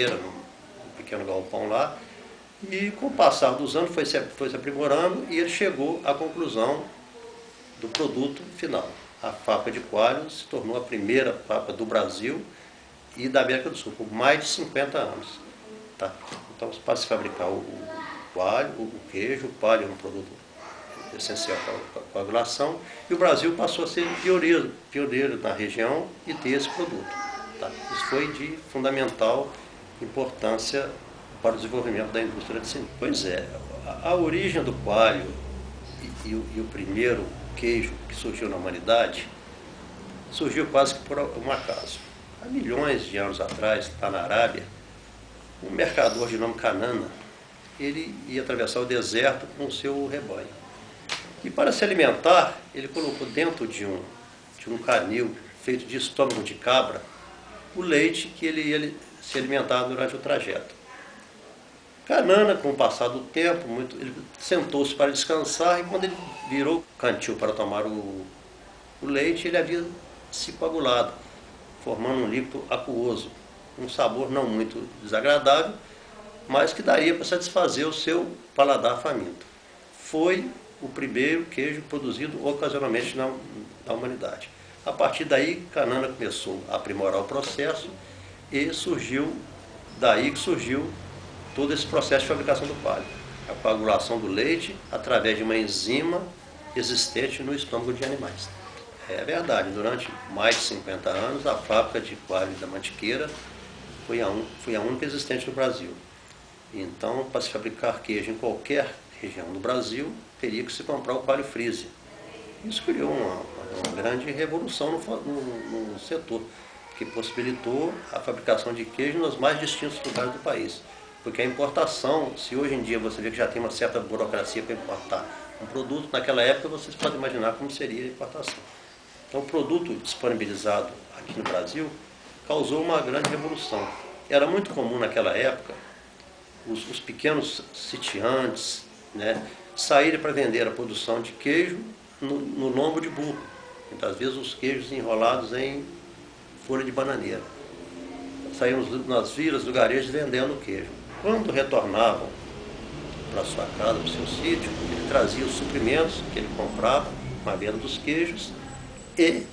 num pequeno galpão lá, e com o passar dos anos foi se aprimorando e ele chegou à conclusão do produto final. A fábrica de coalho se tornou a primeira fábrica do Brasil e da América do Sul, por mais de 50 anos. Tá? Então, para se fabricar o coalho, o queijo, o coalho é um produto essencial para a coagulação, e o Brasil passou a ser pioneiro na região e ter esse produto. Tá? Isso foi de fundamental importância para o desenvolvimento da indústria de cimento. Pois é, a origem do coalho e o primeiro queijo que surgiu na humanidade surgiu quase que por um acaso. Há milhões de anos atrás, lá na Arábia, um mercador de nome Canana, ele ia atravessar o deserto com o seu rebanho. E para se alimentar, ele colocou dentro de um canil feito de estômago de cabra o leite que ele ia se alimentar durante o trajeto. Canana, com o passar do tempo, ele sentou-se para descansar e quando ele virou o cantil para tomar o leite, ele havia se coagulado, formando um líquido aquoso, um sabor não muito desagradável, mas que daria para satisfazer o seu paladar faminto. Foi o primeiro queijo produzido ocasionalmente na humanidade. A partir daí, Canana começou a aprimorar o processo e daí que surgiu todo esse processo de fabricação do coalho. A coagulação do leite através de uma enzima existente no estômago de animais. É verdade, durante mais de 50 anos, a fábrica de coalho da Mantiqueira foi a única existente no Brasil. Então, para se fabricar queijo em qualquer região do Brasil, teria que se comprar o coalho freezer. Isso criou uma grande revolução no setor, que possibilitou a fabricação de queijo nos mais distintos lugares do país. Porque a importação, se hoje em dia você vê que já tem uma certa burocracia para importar um produto, naquela época vocês podem imaginar como seria a importação. Então o produto disponibilizado aqui no Brasil causou uma grande revolução. Era muito comum naquela época os pequenos sitiantes, né, saírem para vender a produção de queijo no lombo de burro. Muitas vezes os queijos enrolados em folha de bananeira. Saíam nas vilas, lugarejos vendendo queijo. Quando retornavam para sua casa, para o seu sítio, ele trazia os suprimentos que ele comprava com a venda dos queijos e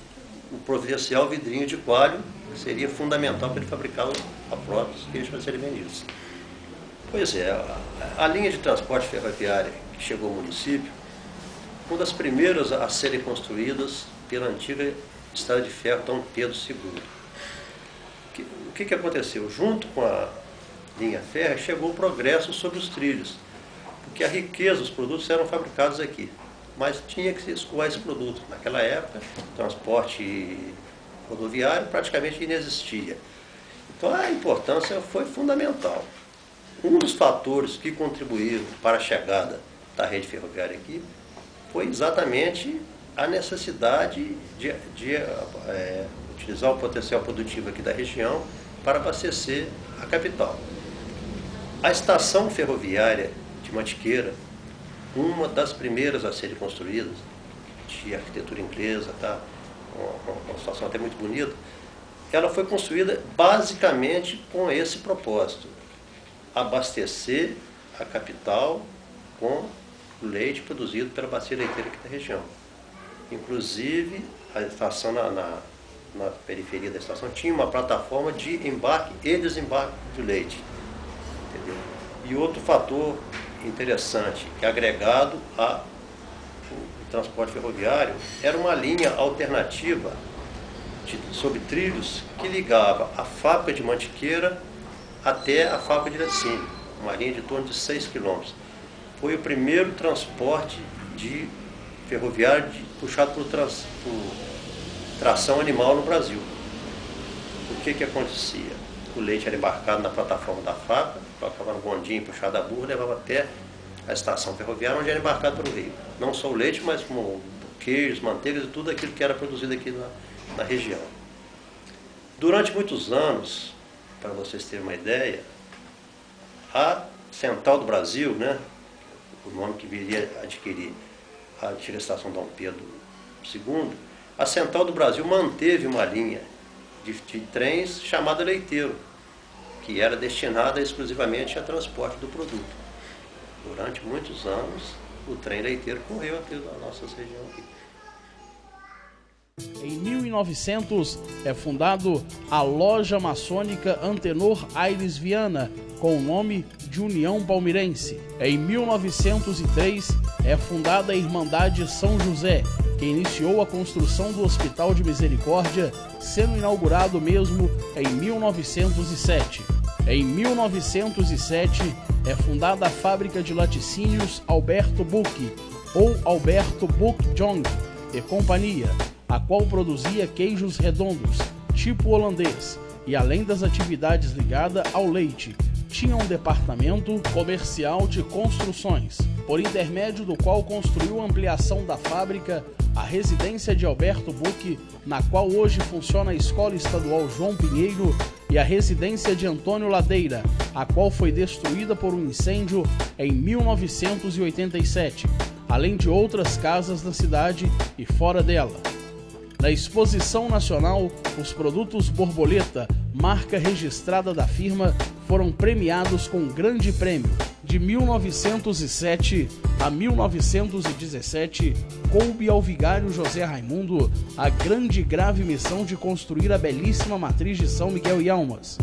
o providencial vidrinho de coalho, que seria fundamental para ele fabricar os próprios queijos para serem vendidos. Pois é, a linha de transporte ferroviária que chegou ao município, uma das primeiras a serem construídas pela antiga Estrada de Ferro Dom Pedro II. O que aconteceu? Junto com a linha férrea chegou o progresso sobre os trilhos, porque a riqueza, os produtos eram fabricados aqui, mas tinha que se escoar esse produto. Naquela época, o transporte rodoviário praticamente inexistia. Então a importância foi fundamental. Um dos fatores que contribuíram para a chegada da rede ferroviária aqui foi exatamente a necessidade de utilizar o potencial produtivo aqui da região para abastecer a capital. A estação ferroviária de Mantiqueira, uma das primeiras a serem construídas, de arquitetura inglesa, tá? Uma situação até muito bonita, ela foi construída basicamente com esse propósito: abastecer a capital com o leite produzido pela bacia leiteira aqui da região. Inclusive, a estação na periferia da estação tinha uma plataforma de embarque e desembarque de leite. Entendeu? E outro fator interessante, que agregado ao transporte ferroviário, era uma linha alternativa sobre trilhos que ligava a fábrica de Mantiqueira até a fábrica de Laticínio, uma linha de torno de 6 quilômetros. Foi o primeiro transporte ferroviário puxado por tração animal no Brasil. O que acontecia? O leite era embarcado na plataforma da fábrica, colocava no bondinho puxado a burro, levava até a estação ferroviária, onde era embarcado pelo rio. Não só o leite, mas como queijos, manteigas e tudo aquilo que era produzido aqui na região. Durante muitos anos, para vocês terem uma ideia, a Central do Brasil, né, o nome que viria a adquirir a antiga estação Dom Pedro II, a Central do Brasil manteve uma linha de trens chamada Leiteiro. que era destinada exclusivamente a transporte do produto. Durante muitos anos, o trem leiteiro correu aqui na nossa região aqui. Em 1900 é fundado a Loja Maçônica Antenor Aires Viana, com o nome de União Palmirense. Em 1903 é fundada a Irmandade São José, que iniciou a construção do Hospital de Misericórdia, sendo inaugurado mesmo em 1907. Em 1907 é fundada a Fábrica de Laticínios Alberto Buch, ou Alberto Buch Jong e Companhia, a qual produzia queijos redondos, tipo holandês, e além das atividades ligadas ao leite, tinha um departamento comercial de construções, por intermédio do qual construiu a ampliação da fábrica, a residência de Alberto Buch, na qual hoje funciona a Escola Estadual João Pinheiro, e a residência de Antônio Ladeira, a qual foi destruída por um incêndio em 1987, além de outras casas na cidade e fora dela. Na Exposição Nacional, os produtos Borboleta, marca registrada da firma, foram premiados com um grande prêmio. De 1907 a 1917, coube ao vigário José Raimundo a grande e grave missão de construir a belíssima matriz de São Miguel e Almas.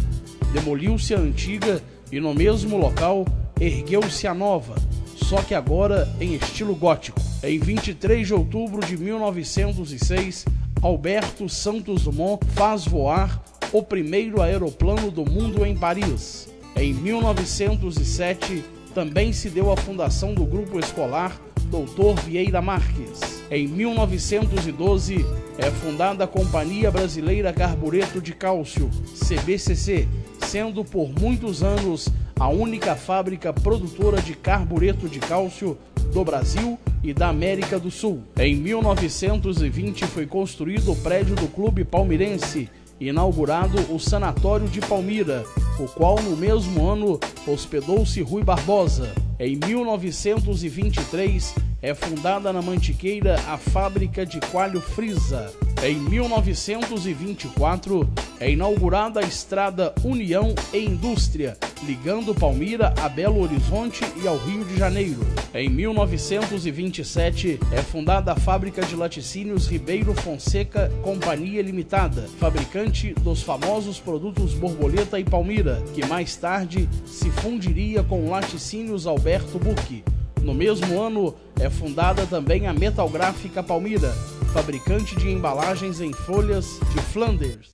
Demoliu-se a antiga e no mesmo local ergueu-se a nova, só que agora em estilo gótico. Em 23 de outubro de 1906, Alberto Santos Dumont faz voar o primeiro aeroplano do mundo em Paris. Em 1907, também se deu a fundação do grupo escolar Dr. Vieira Marques. Em 1912, é fundada a Companhia Brasileira Carbureto de Cálcio, CBCC, sendo por muitos anos a única fábrica produtora de carbureto de cálcio do Brasil e da América do Sul. Em 1920 foi construído o prédio do Clube Palmirense, inaugurado o Sanatório de Palmira, o qual no mesmo ano hospedou-se Rui Barbosa. Em 1923 é fundada na Mantiqueira a fábrica de coalho Frisa. Em 1924 é inaugurada a estrada União e Indústria, ligando Palmira a Belo Horizonte e ao Rio de Janeiro. Em 1927 é fundada a fábrica de laticínios Ribeiro Fonseca Companhia Limitada, fabricante dos famosos produtos Borboleta e Palmira, que mais tarde se fundiria com Laticínios Alberto Buch. No mesmo ano é fundada também a Metalgráfica Palmira, fabricante de embalagens em folhas de Flanders.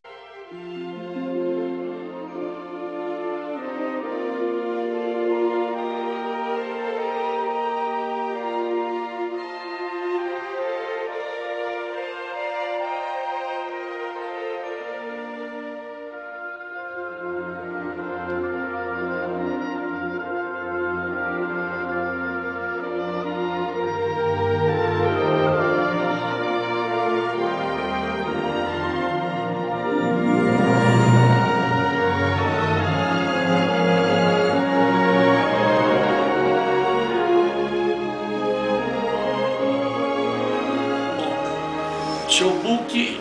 Seu Buch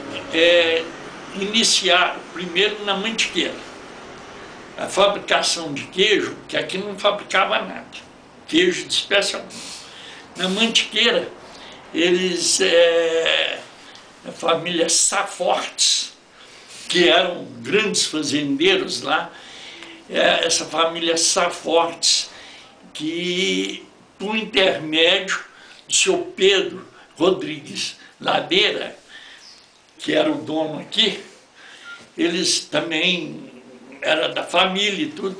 iniciaram primeiro na Mantiqueira a fabricação de queijo, que aqui não fabricava nada, queijo de especial. Na Mantiqueira, eles, a família Safortes, que eram grandes fazendeiros lá, essa família Safortes, que por intermédio do seu Pedro Rodrigues Ladeira, que era o dono aqui, eles também eram da família e tudo.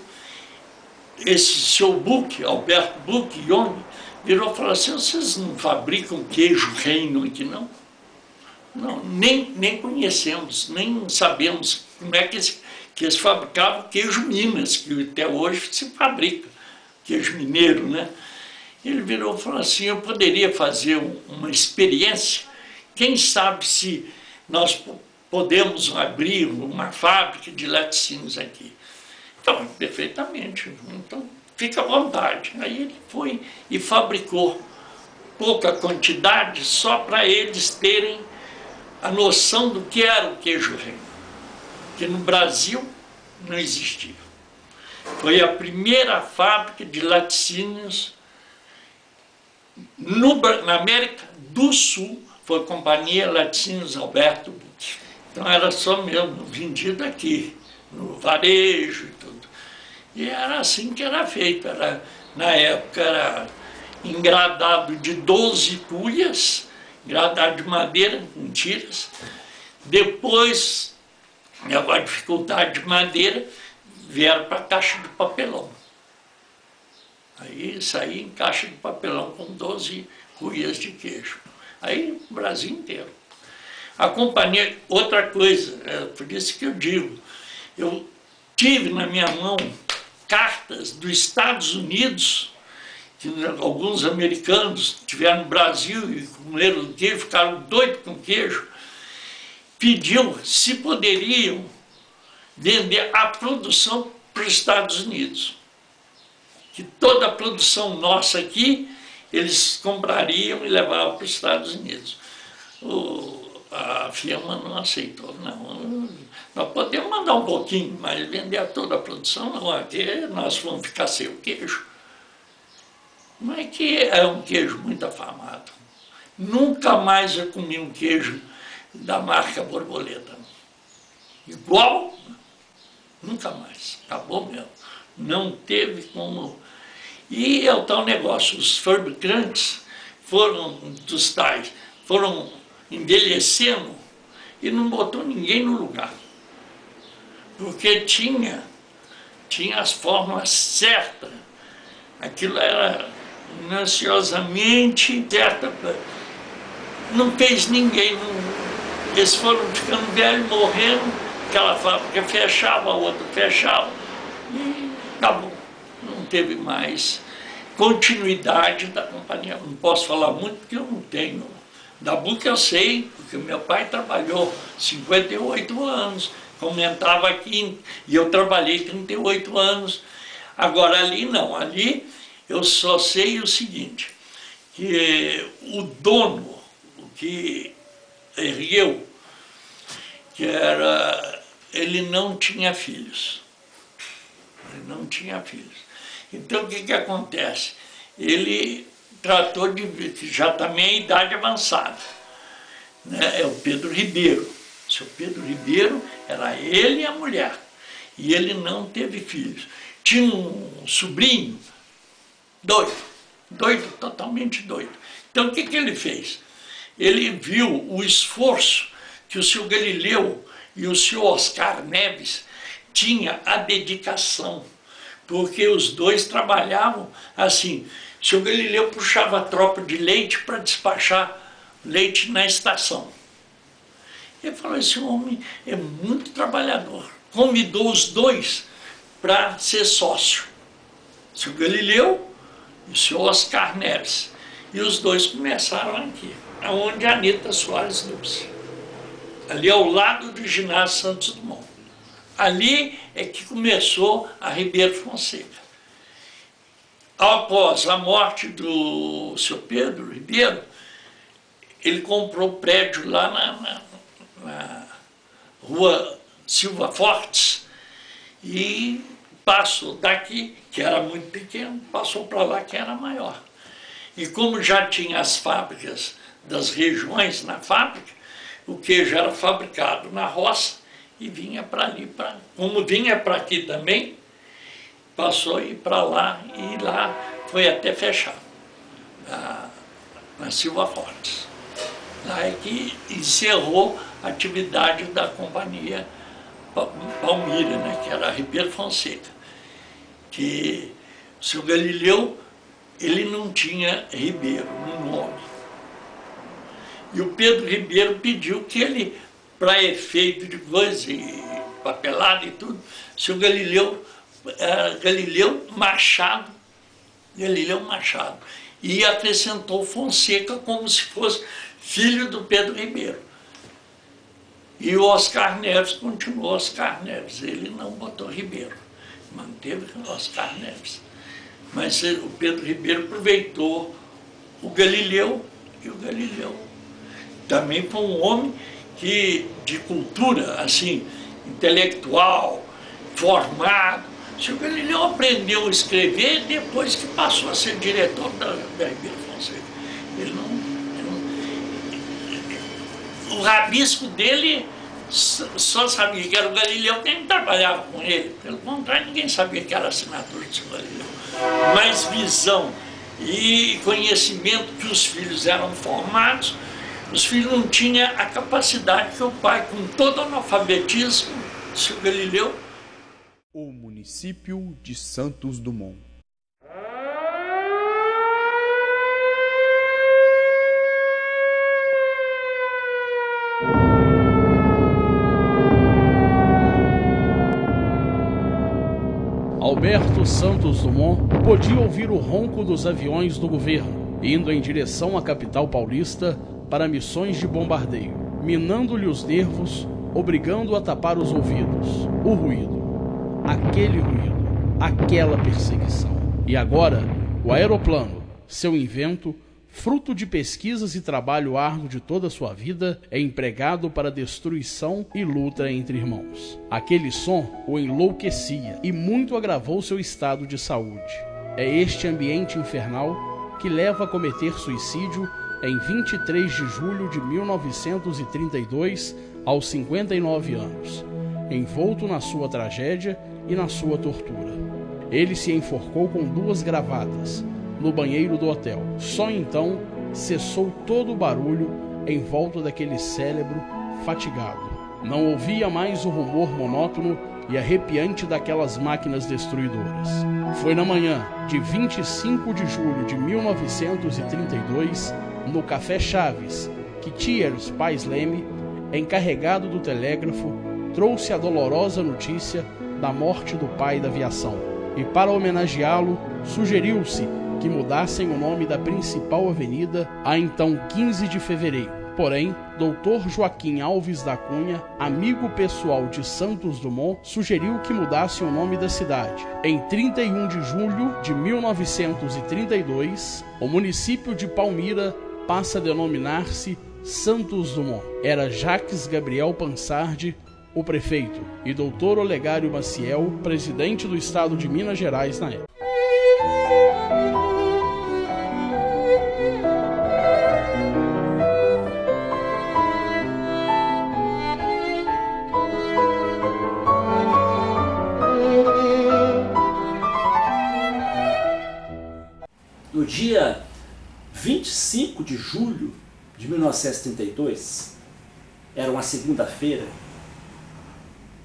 Esse seu Buch, Alberto Buch Jong, virou e falou assim: vocês não fabricam queijo reino aqui não? Não, nem conhecemos, nem sabemos como é que eles fabricavam queijo Minas, que até hoje se fabrica, queijo mineiro, né? Ele virou e falou assim: eu poderia fazer uma experiência, quem sabe se nós podemos abrir uma fábrica de laticínios aqui. Então, perfeitamente, então fica à vontade. Aí ele foi e fabricou pouca quantidade só para eles terem a noção do que era o queijo reino, que no Brasil não existia. Foi a primeira fábrica de laticínios na América do Sul, foi a Companhia Laticínios Alberto Bucchi. Então era só mesmo vendido aqui, no varejo e tudo. E era assim que era feito. Na época era engradado de 12 cuias, engradado de madeira, com tiras. Depois, com a dificuldade de madeira, vieram para a caixa de papelão. Aí saía em caixa de papelão com 12 cuias de queijo. Aí o Brasil inteiro. A companhia, outra coisa, por isso que eu digo, eu tive na minha mão cartas dos Estados Unidos, que alguns americanos tiveram no Brasil e comeram queijo, ficaram doidos com queijo, pediam se poderiam vender a produção para os Estados Unidos. Que toda a produção nossa aqui, eles comprariam e levavam para os Estados Unidos. A firma não aceitou, não. Nós podemos mandar um pouquinho, mas vender toda a produção, não, aqui nós vamos ficar sem o queijo. Não é que é um queijo muito afamado. Nunca mais eu comi um queijo da marca Borboleta. Igual, nunca mais. Acabou mesmo. Não teve como. E é o tal negócio, os fabricantes dos tais foram envelhecendo e não botou ninguém no lugar. Porque tinha as formas certas. Aquilo era minuciosamente certa. Não fez ninguém. Eles foram ficando velhos, morrendo, aquela fábrica fechava, a outra fechava e acabou. Não teve mais continuidade da companhia. Não posso falar muito porque eu não tenho. Da Bucchi eu sei, porque meu pai trabalhou 58 anos, comentava aqui, e eu trabalhei 38 anos. Agora ali não, ali eu só sei o seguinte, que o dono, o que ergueu, ele não tinha filhos. Ele não tinha filhos. Então o que acontece? Ele tratou de, já também a idade avançada, né? É o Pedro Ribeiro. O seu Pedro Ribeiro era ele e a mulher. E ele não teve filhos. Tinha um sobrinho doido, totalmente doido. Então o que ele fez? Ele viu o esforço que o seu Galileu e o seu Oscar Neves tinha, a dedicação, porque os dois trabalhavam assim. O seu Galileu puxava a tropa de leite para despachar leite na estação. Ele falou, esse homem é muito trabalhador. Convidou os dois para ser sócio. O seu Galileu e o seu Oscar Neves. E os dois começaram aqui, onde a Anita Soares Dulce. Ali ao lado do ginásio Santos Dumont. Ali é que começou a Ribeiro Fonseca. Após a morte do seu Pedro Ribeiro, ele comprou prédio lá na rua Silva Fortes e passou daqui, que era muito pequeno, passou para lá, que era maior. E como já tinha as fábricas das regiões na fábrica, o queijo era fabricado na roça e vinha para ali. Como vinha para aqui também, passou a ir para lá e lá foi até fechar, na Silva Fortes. Lá é que encerrou a atividade da companhia Palmira, né, que era a Ribeiro Fonseca. Que o seu Galileu, ele não tinha Ribeiro no nome. E o Pedro Ribeiro pediu que ele, para efeito de coisa, e papelada e tudo, o seu Galileu Machado, e acrescentou Fonseca como se fosse filho do Pedro Ribeiro. E o Oscar Neves continuou Oscar Neves, ele não botou Ribeiro, manteve Oscar Neves. Mas o Pedro Ribeiro aproveitou o Galileu, e o Galileu também foi um homem de cultura, assim, intelectual, formado, O senhor Galileu aprendeu a escrever depois que passou a ser diretor da Ribeira Fonseca. O rabisco dele só sabia que era o Galileu quem trabalhava com ele. Pelo contrário, ninguém sabia que era a assinatura do seu Galileu. Mas visão e conhecimento que os filhos eram formados, os filhos não tinham a capacidade que o pai, com todo o analfabetismo, o seu Galileu. O município de Santos Dumont. Alberto Santos Dumont podia ouvir o ronco dos aviões do governo, indo em direção à capital paulista para missões de bombardeio, minando-lhe os nervos, obrigando-o a tapar os ouvidos. O ruído, aquele ruído, aquela perseguição. E agora, o aeroplano, seu invento, fruto de pesquisas e trabalho árduo de toda a sua vida, é empregado para destruição e luta entre irmãos. Aquele som o enlouquecia e muito agravou seu estado de saúde. É este ambiente infernal que leva a cometer suicídio em 23 de julho de 1932, aos 59 anos, envolto na sua tragédia e na sua tortura. Ele se enforcou com 2 gravatas no banheiro do hotel. Só então cessou todo o barulho em volta daquele cérebro fatigado. Não ouvia mais o rumor monótono e arrepiante daquelas máquinas destruidoras. Foi na manhã de 25 de julho de 1932, no Café Chaves, que Thiers Pais Leme, encarregado do telégrafo, trouxe a dolorosa notícia da morte do pai da aviação. E para homenageá-lo, sugeriu-se que mudassem o nome da principal avenida a então 15 de fevereiro. Porém, Dr. Joaquim Alves da Cunha, amigo pessoal de Santos Dumont, sugeriu que mudasse o nome da cidade. Em 31 de julho de 1932, o município de Palmira passa a denominar-se Santos Dumont. Era Jacques Gabriel Pansardi o prefeito e Dr. Olegário Maciel, presidente do estado de Minas Gerais na época. No dia 25 de julho de 1932, era uma segunda-feira,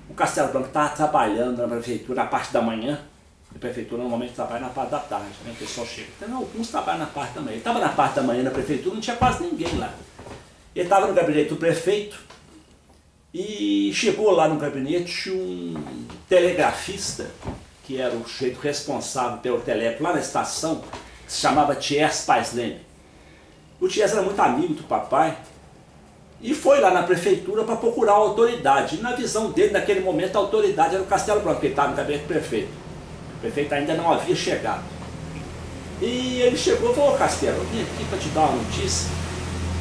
o Castelo Branco estava trabalhando na prefeitura na parte da manhã. A prefeitura normalmente trabalha na parte da tarde, né? O pessoal chega. Então, alguns trabalham na parte da manhã. Ele estava na parte da manhã na prefeitura, não tinha quase ninguém lá. Ele estava no gabinete do prefeito e chegou lá no gabinete um telegrafista, que era o sujeito responsável pelo telégrafo lá na estação, que se chamava Thiers Pais Leme. O Thiers era muito amigo do papai e foi lá na prefeitura para procurar a autoridade. E na visão dele, naquele momento, a autoridade era o Castelo Branco, que estava no gabinete do prefeito. O prefeito ainda não havia chegado. E ele chegou e falou: ô Castelo, eu vim aqui para te dar uma notícia.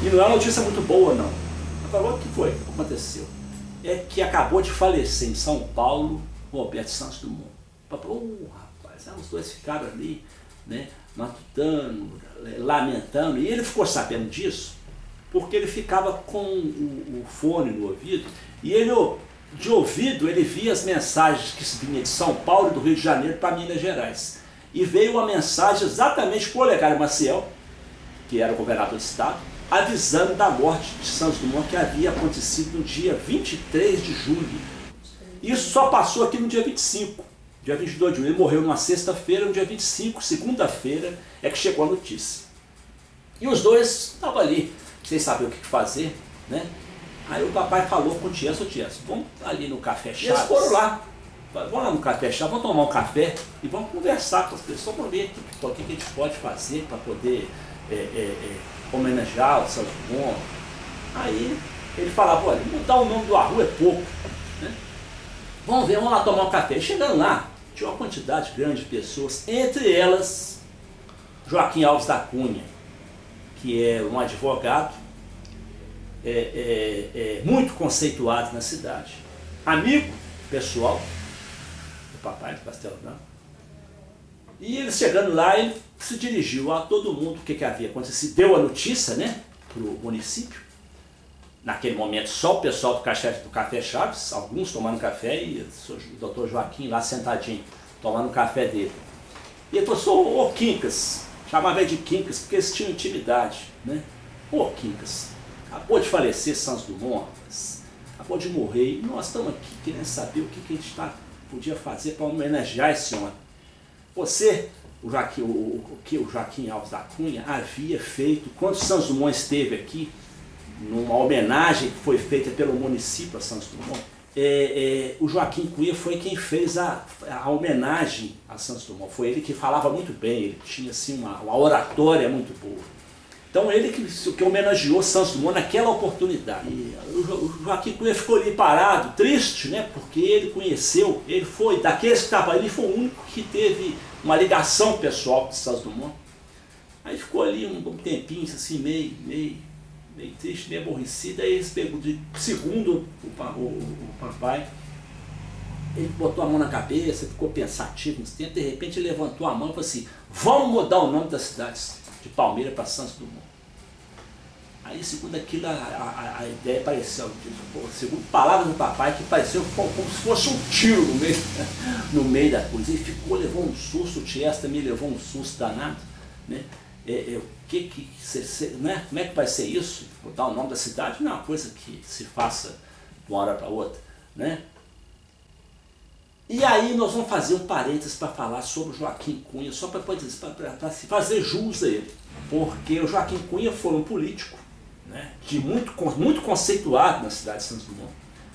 E não é uma notícia muito boa, não. Ele falou: o que foi? O que aconteceu? É que acabou de falecer em São Paulo o Alberto Santos Dumont. O papai falou: rapaz, os dois ficaram ali, né, matutando, lamentando. E ele ficou sabendo disso porque ele ficava com o fone no ouvido e ele, de ouvido, ele via as mensagens que vinham de São Paulo e do Rio de Janeiro para Minas Gerais. E veio uma mensagem exatamente para o Olegário Maciel, que era o governador do estado, avisando da morte de Santos Dumont, que havia acontecido no dia 23 de julho. Isso só passou aqui no dia 25. Dia 22 de julho. Ele morreu numa sexta-feira, no dia 25, segunda-feira, é que chegou a notícia. E os dois estavam ali, sem saber o que fazer, né? Aí o papai falou com o Thiers: ô Thiers, vamos ali no Café Chaves. E eles foram lá. Vamos lá no Café Chaves, vamos tomar um café e vamos conversar com as pessoas, vamos ver o que a gente pode fazer para poder homenagear o Santos Dumont. Aí ele falava: olha, mudar o nome da rua é pouco, né? Vamos ver, vamos lá tomar um café. E chegando lá, tinha uma quantidade grande de pessoas, entre elas Joaquim Alves da Cunha, que é um advogado muito conceituado na cidade, amigo pessoal do papai, do Castelo Branco. E ele chegando lá, ele se dirigiu a todo mundo, o que havia acontecido, deu a notícia, né, para o município. Naquele momento só o pessoal do Café Chaves, alguns tomando café, e o doutor Joaquim lá sentadinho, tomando o café dele. E ele falou, ô Quincas, chamava ele de Quincas, porque eles tinham intimidade, né? Ô Quincas, acabou de falecer Santos Dumont, acabou de morrer, e nós estamos aqui querendo saber o que a gente podia fazer para homenagear esse homem. Você, o Joaquim Alves da Cunha, havia feito, quando Santos Dumont esteve aqui, numa homenagem que foi feita pelo município a Santos Dumont, o Joaquim Cunha foi quem fez a homenagem a Santos Dumont. Foi ele que falava muito bem, ele tinha assim, uma oratória muito boa. Então ele que homenageou Santos Dumont naquela oportunidade. E o Joaquim Cunha ficou ali parado, triste, né? Porque ele conheceu, ele foi, daqueles que estavam ali, foi o único que teve uma ligação pessoal com Santos Dumont. Aí ficou ali um tempinho assim, meio triste, meio aborrecido. Aí eles pegou, segundo o papai, ele botou a mão na cabeça, ficou pensativo uns tempos, de repente ele levantou a mão e falou assim, vamos mudar o nome da cidade de Palmeira para Santos Dumont. Aí, segundo aquilo, a ideia pareceu, segundo palavras do papai, que pareceu como se fosse um tiro no meio da coisa. Ele levou um susto, o Ties também levou um susto danado, né? Né? Como é que vai ser isso? Botar o nome da cidade não é uma coisa que se faça de uma hora para outra, né? E aí nós vamos fazer um parênteses para falar sobre o Joaquim Cunha, só para se fazer jus a ele. Porque o Joaquim Cunha foi um político, né, muito conceituado na cidade de Santos Dumont,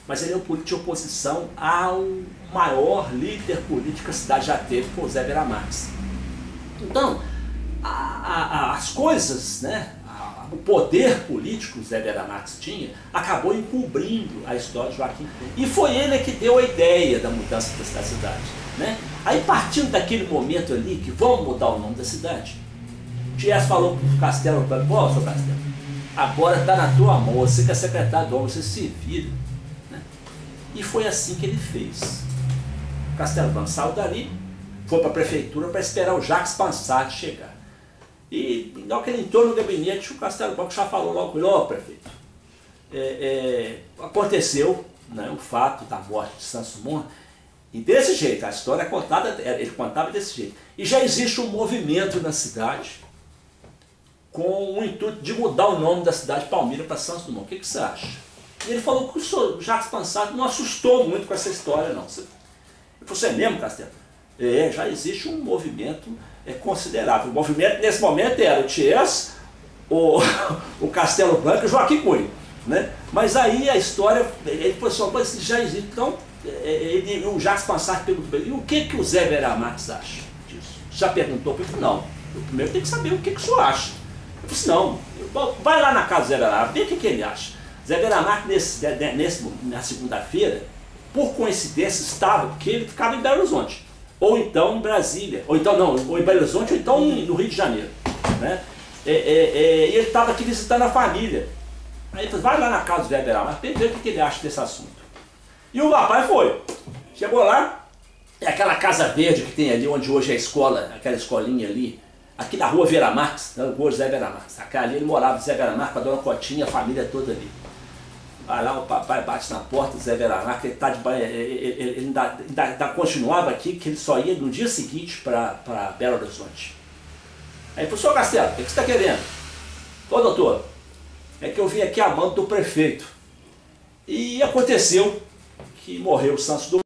mas ele é um político de oposição ao maior líder político que a cidade já teve, que foi o Zé Vera Marques. Então, as coisas, né, o poder político que o Zé Vera Marques tinha, acabou encobrindo a história de Joaquim Cunha. E foi ele que deu a ideia da mudança da cidade, né? Aí, partindo daquele momento ali, que vamos mudar o nome da cidade, o Ties falou para o Castelo, pô, seu Castelo, agora está na tua mão, você que é secretário do homem, você se vira, né? E foi assim que ele fez. O Castelo Branco saiu dali, foi para a prefeitura para esperar o Jacques Pansart chegar. E na hora que ele entrou no gabinete, o Castelo Branco já falou logo com ele, ó, prefeito, aconteceu, né, o fato da morte de Santos Dumont, e desse jeito, a história é contada, ele contava desse jeito. E já existe um movimento na cidade com o intuito de mudar o nome da cidade de Palmeira para Santos Dumont. O que você acha? E ele falou que o Jacques Pansart não assustou muito com essa história, não. Ele falou, você é mesmo, Castelo? Já existe um movimento considerável. O movimento nesse momento era o Ties, o Castelo Branco e o Joaquim Cunha, né? Mas aí a história, ele falou assim, mas já existe. Então, o Jacques Pansart perguntou, e o que o Zé Vera Marques acha disso? Já perguntou? Eu falei, não, eu primeiro tenho que saber o que o senhor acha. Eu disse, não, vai lá na casa do Zé Vera Marques, vê o que ele acha. Zé Vera Marques, na segunda-feira, por coincidência, estava, porque ele ficava em Belo Horizonte, ou então em Brasília, ou então não, ou em Belo Horizonte, ou então no Rio de Janeiro, né? E ele estava aqui visitando a família. Aí ele falou, vai lá na casa do Zé Vera Marques, vê o que ele acha desse assunto. E o papai foi, chegou lá, é aquela casa verde que tem ali, onde hoje é a escola, aquela escolinha ali, aqui na rua Vera Marques, na rua Zé Vera Marques. Ali ele morava, Zé Vera Marques, com a dona Cotinha, a família toda ali. Vai lá, o papai bate na porta do Zé Vera Marques, ele, ele ainda continuava aqui, que ele só ia no dia seguinte para Belo Horizonte. Aí falou, senhor Castelo, o que você está querendo? Ô doutor, é que eu vim aqui a mando do prefeito. E aconteceu que morreu o Santos Dumont.